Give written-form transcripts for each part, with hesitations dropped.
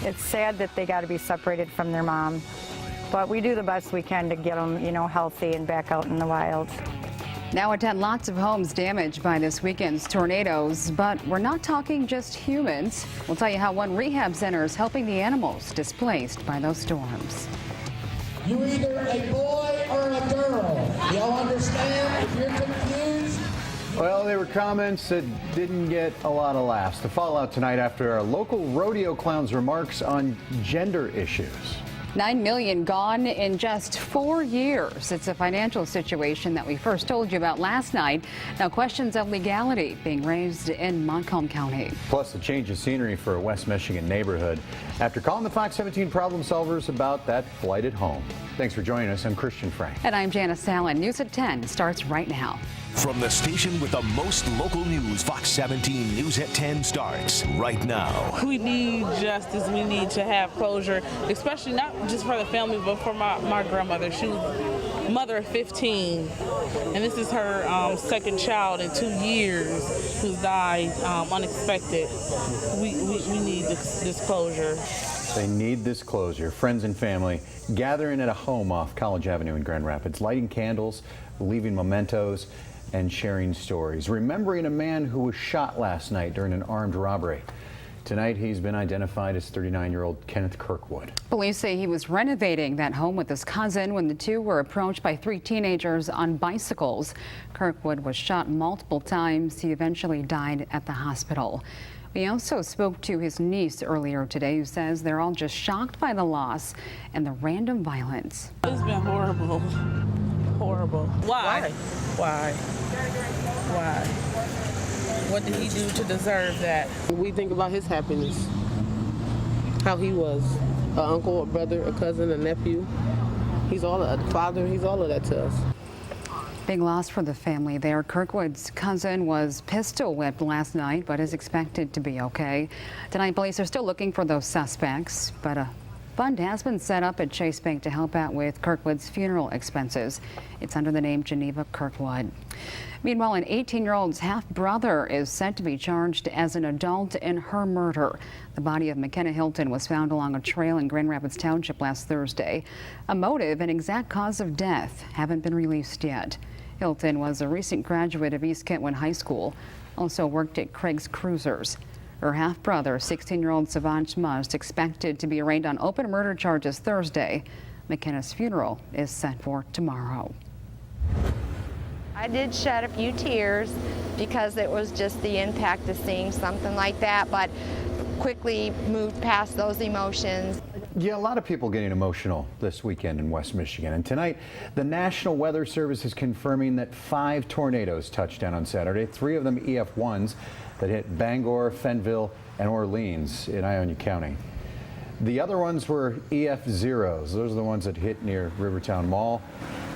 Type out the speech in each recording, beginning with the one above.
It's sad that they got to be separated from their mom, but we do the best we can to get them, healthy and back out in the wild. Now attend lots of homes damaged by this weekend's tornadoes, but we're not talking just humans. We'll tell you how one rehab center is helping the animals displaced by those storms. You're either a boy or a girl. Y'all understand? If you're confused. Well, there were comments that didn't get a lot of laughs. The fallout tonight after a local rodeo clown's remarks on gender issues. $9 million gone in just 4 years. It's a financial situation that we first told you about last night. Now questions of legality being raised in Montcalm County. Plus a change of scenery for a West Michigan neighborhood after calling the Fox 17 problem solvers about that blighted home. Thanks for joining us. I'm Christian Frank. And I'm Janice Allen. News at 10 starts right now. From the station with the most local news, Fox 17 News at 10 starts right now. We need justice. We need to have closure, especially not just for the family, but for my grandmother. She was mother of 15, and this is her second child in 2 years who's died unexpected. We need this closure. They need this closure. Friends and family gathering at a home off College Avenue in Grand Rapids, lighting candles, leaving mementos, and sharing stories. Remembering a man who was shot last night during an armed robbery. Tonight, he's been identified as 39-year-old Kenneth Kirkwood. Police say he was renovating that home with his cousin when the two were approached by 3 teenagers on bicycles. Kirkwood was shot multiple times. He eventually died at the hospital. We also spoke to his niece earlier today, who says they're all just shocked by the loss and the random violence. It's been horrible. Horrible. Why? What did he do to deserve that? We think about his happiness, how he was an uncle, a brother, a cousin, a nephew. He's all a father. He's all of that to us. Big loss for the family there. Kirkwood's cousin was pistol whipped last night, but is expected to be okay. Tonight, police are still looking for those suspects, but a fund has been set up at Chase Bank to help out with Kirkwood's funeral expenses. It's under the name Geneva Kirkwood. Meanwhile, an 18-year-old's half-brother is set to be charged as an adult in her murder. The body of McKenna Hilton was found along a trail in Grand Rapids Township last Thursday. A motive and exact cause of death haven't been released yet. Hilton was a recent graduate of East Kentwood High School, also worked at Craig's Cruisers. Her half-brother, 16-year-old Savant Must, expected to be arraigned on open murder charges Thursday. McKenna's funeral is set for tomorrow. I did shed a few tears because it was just the impact of seeing something like that, but quickly moved past those emotions. Yeah, a lot of people getting emotional this weekend in West Michigan. And tonight, the National Weather Service is confirming that 5 tornadoes touched down on Saturday, 3 of them EF1s that hit Bangor, Fenville, and Orleans in Ionia County. The other ones were EF0s. Those are the ones that hit near Rivertown Mall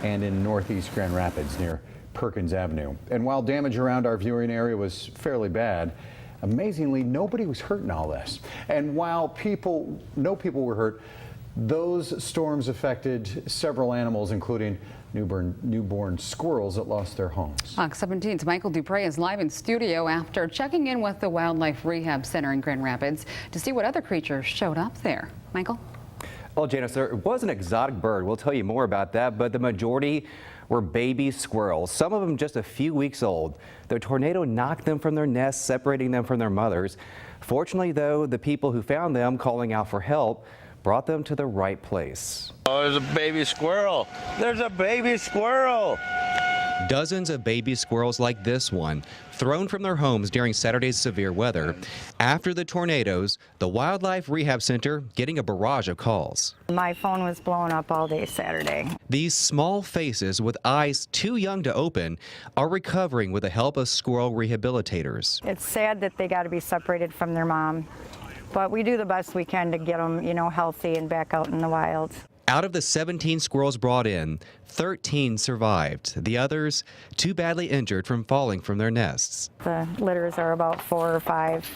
and in northeast Grand Rapids near Perkins Avenue. And while damage around our viewing area was fairly bad, amazingly, nobody was hurt in all this. And while no people were hurt, those storms affected several animals, including newborn squirrels that lost their homes. Fox 17's Michael Dupre is live in studio after checking in with the Wildlife Rehab Center in Grand Rapids to see what other creatures showed up there. Michael? Well, Janice, there was an exotic bird. We'll tell you more about that, but the majority were baby squirrels, some of them just a few weeks old. The tornado knocked them from their nests, separating them from their mothers. Fortunately, though, the people who found them calling out for help brought them to the right place. Oh, there's a baby squirrel. There's a baby squirrel. Dozens of baby squirrels like this one thrown from their homes during Saturday's severe weather. After the tornadoes, the Wildlife Rehab Center getting a barrage of calls. My phone was blowing up all day Saturday. These small faces with eyes too young to open are recovering with the help of squirrel rehabilitators. It's sad that they got to be separated from their mom, but we do the best we can to get them, healthy and back out in the wild. Out of the 17 squirrels brought in, 13 survived. The others, too badly injured from falling from their nests. The litters are about 4 or 5.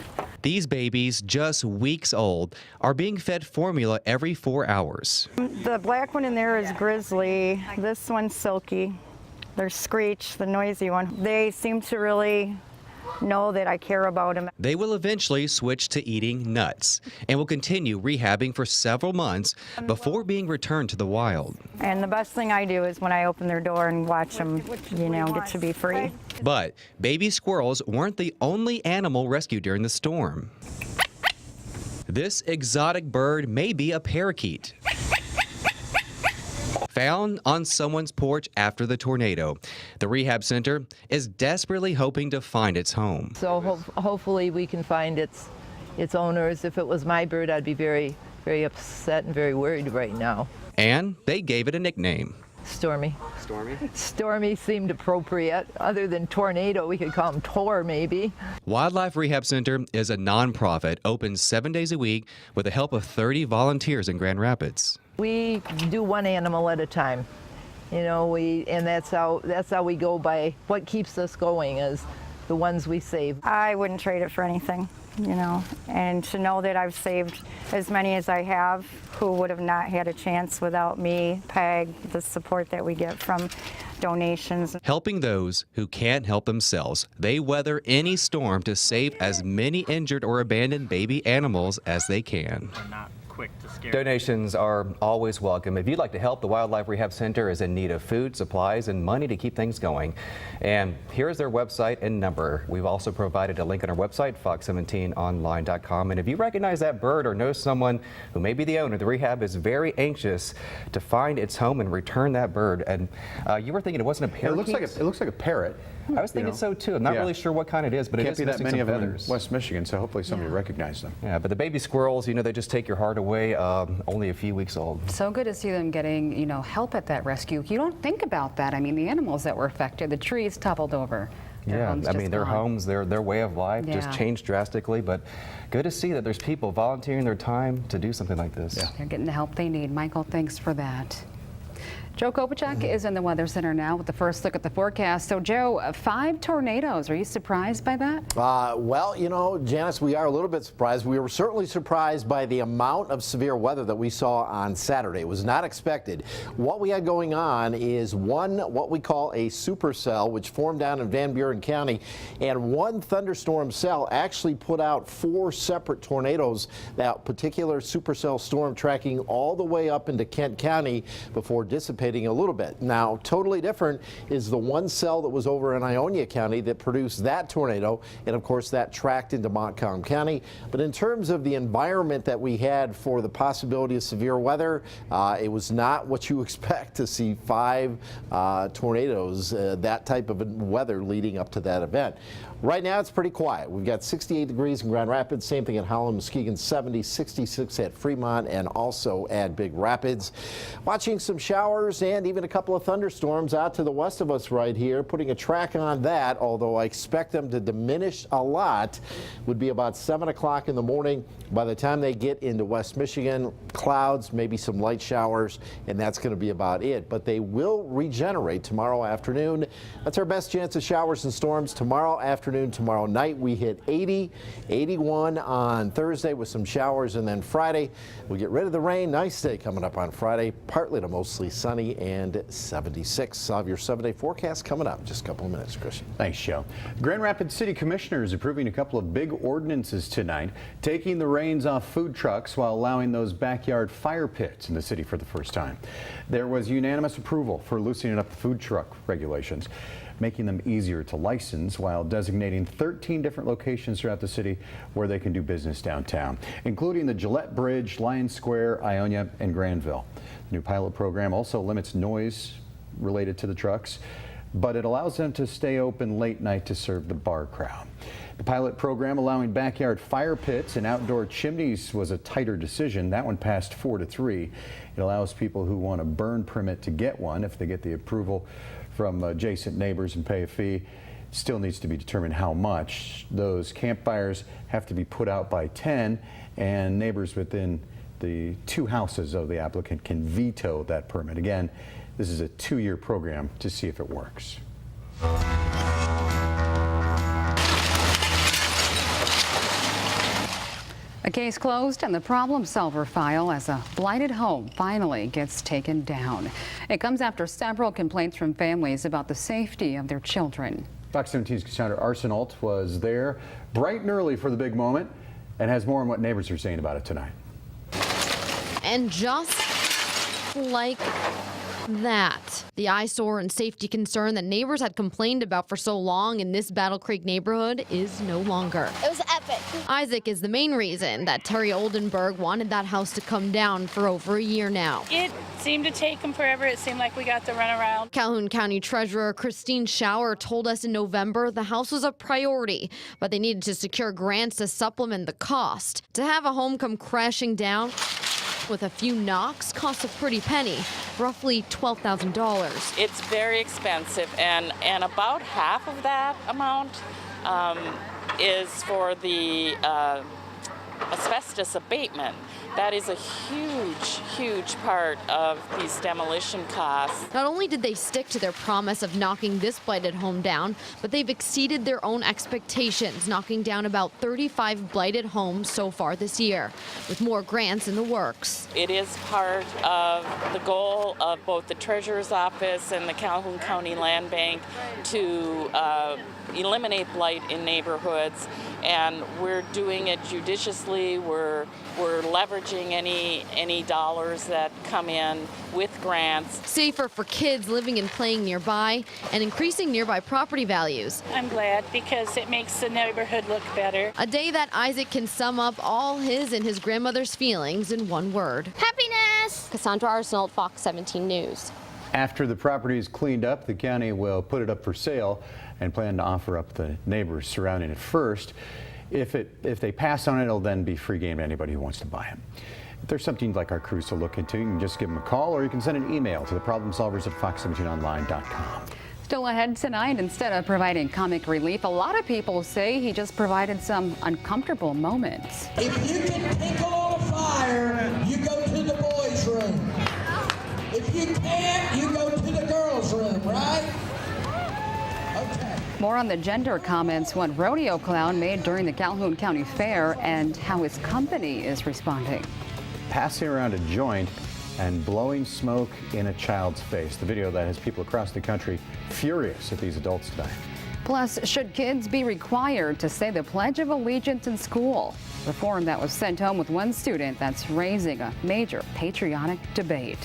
These babies, just weeks old, are being fed formula every 4 hours. The black one in there is Grizzly. This one's Silky. There's Screech, the noisy one. They seem to really know that I care about them. They will eventually switch to eating nuts and will continue rehabbing for several months before being returned to the wild. And the best thing I do is when I open their door and watch them, get to be free. But baby squirrels weren't the only animal rescued during the storm. This exotic bird may be a parakeet. Found on someone's porch after the tornado, the rehab center is desperately hoping to find its home. So hopefully we can find its owners. If it was my bird, I'd be very, very upset and very worried right now. And they gave it a nickname. Stormy. Stormy? Stormy seemed appropriate. Other than tornado, we could call him Tor maybe. Wildlife Rehab Center is a nonprofit, open 7 days a week with the help of 30 volunteers in Grand Rapids. We do one animal at a time. And that's how we go by what keeps us going is the ones we save. I wouldn't trade it for anything, and to know that I've saved as many as I have who would have not had a chance without me, Peg, the support that we get from donations. Helping those who can't help themselves. They weather any storm to save as many injured or abandoned baby animals as they can. Donations are always welcome. If you'd like to help, the Wildlife Rehab Center is in need of food, supplies, and money to keep things going. And here's their website and number. We've also provided a link on our website, fox17online.com. And if you recognize that bird or know someone who may be the owner, the rehab is very anxious to find its home and return that bird. And you were thinking it wasn't a parakeet? It looks like a parrot. I was thinking so too. I'm not really sure what kind it is, but it can't is be that many of them in feathers. West Michigan, so hopefully somebody recognized them. Yeah, but the baby squirrels, they just take your heart away, only a few weeks old. So good to see them getting, help at that rescue. You don't think about that. I mean, the animals that were affected, the trees toppled over. Yeah, I mean, their homes, their way of life just Yeah. changed drastically, but good to see that there's people volunteering their time to do something like this. Yeah. They're getting the help they need. Michael, thanks for that. Joe Kopachek is in the Weather Center now with the first look at the forecast. So, Joe, 5 tornadoes. Are you surprised by that? Well, Janice, we are a little bit surprised. We were certainly surprised by the amount of severe weather that we saw on Saturday. It was not expected. What we had going on is what we call a supercell, which formed down in Van Buren County, and one thunderstorm cell actually put out 4 separate tornadoes. That particular supercell storm tracking all the way up into Kent County before dissipating a little bit. Now, totally different is the one cell that was over in Ionia County that produced that tornado, and of course that tracked into Montcalm County. But in terms of the environment that we had for the possibility of severe weather, it was not what you expect to see 5 tornadoes, that type of weather leading up to that event. Right now, it's pretty quiet. We've got 68 degrees in Grand Rapids, same thing at Holland, Muskegon, 70, 66 at Fremont, and also at Big Rapids. Watching some showers and even a couple of thunderstorms out to the west of us right here, putting a track on that, although I expect them to diminish a lot, would be about 7 o'clock in the morning. By the time they get into West Michigan, clouds, maybe some light showers, and that's going to be about it. But they will regenerate tomorrow afternoon. That's our best chance of showers and storms tomorrow afternoon. Tomorrow night we hit 80, 81 on Thursday with some showers, and then Friday we get rid of the rain. Nice day coming up on Friday, partly to mostly sunny and 76. I'll have your 7-day forecast coming up in just a couple of minutes, Christian. Thanks, Joe. Grand Rapids City Commissioners approving a couple of big ordinances tonight, taking the reins off food trucks while allowing those backyard fire pits in the city for the first time. There was unanimous approval for loosening up the food truck regulations, making them easier to license while designating 13 different locations throughout the city where they can do business downtown, including the Gillette Bridge, Lions Square, Ionia, and Granville. The new pilot program also limits noise related to the trucks, but it allows them to stay open late night to serve the bar crowd. The pilot program allowing backyard fire pits and outdoor chimneys was a tighter decision. That one passed 4-3. It allows people who want a burn permit to get one if they get the approval from adjacent neighbors and pay a fee. Still needs to be determined how much. Those campfires have to be put out by 10, and neighbors within the 2 houses of the applicant can veto that permit. Again, this is a 2-year program to see if it works. A case closed and the problem solver file as a blighted home finally gets taken down. It comes after several complaints from families about the safety of their children. Fox 17's Cassandra Arsenault was there bright and early for the big moment and has more on what neighbors are saying about it tonight. And just like that, the eyesore and safety concern that neighbors had complained about for so long in this Battle Creek neighborhood is no longer. It was epic. Isaac is the main reason that Terry Oldenburg wanted that house to come down for over a year now. It seemed to take him forever. It seemed like we got to run around. Calhoun County Treasurer Christine Schauer told us in November the house was a priority, but they needed to secure grants to supplement the cost. To have a home come crashing down with a few knocks costs a pretty penny, roughly $12,000. It's very expensive, and about half of that amount is for the asbestos abatement. That is a huge part of these demolition costs. Not only did they stick to their promise of knocking this blighted home down, but they've exceeded their own expectations, knocking down about 35 blighted homes so far this year, with more grants in the works. It is part of the goal of both the Treasurer's Office and the Calhoun County Land Bank to eliminate blight in neighborhoods, and we're doing it judiciously. We're leveraging any dollars that come in with grants. Safer for kids living and playing nearby, and increasing nearby property values. I'm glad because it makes the neighborhood look better. A day that Isaac can sum up all his and his grandmother's feelings in one word: Happiness! Cassandra Arsenault, Fox 17 News. After the property is cleaned up, the county will put it up for sale and plan to offer up the neighbors surrounding it first. If they pass on it, it'll then be free game to anybody who wants to buy it. If there's something you'd like our crews to look into, you can just give them a call, or you can send an email to the problemsolvers at fox17online.com. Still ahead tonight, instead of providing comic relief, a lot of people say he just provided some uncomfortable moments. If you can tinkle on a fire, you go to the boys' room. If you can't, you go to the girls' room, right? Okay. More on the gender comments one rodeo clown made during the Calhoun County Fair and how his company is responding. Passing around a joint and blowing smoke in a child's face. The video that has people across the country furious at these adults tonight. Plus, should kids be required to say the Pledge of Allegiance in school? The form that was sent home with one student that's raising a major patriotic debate.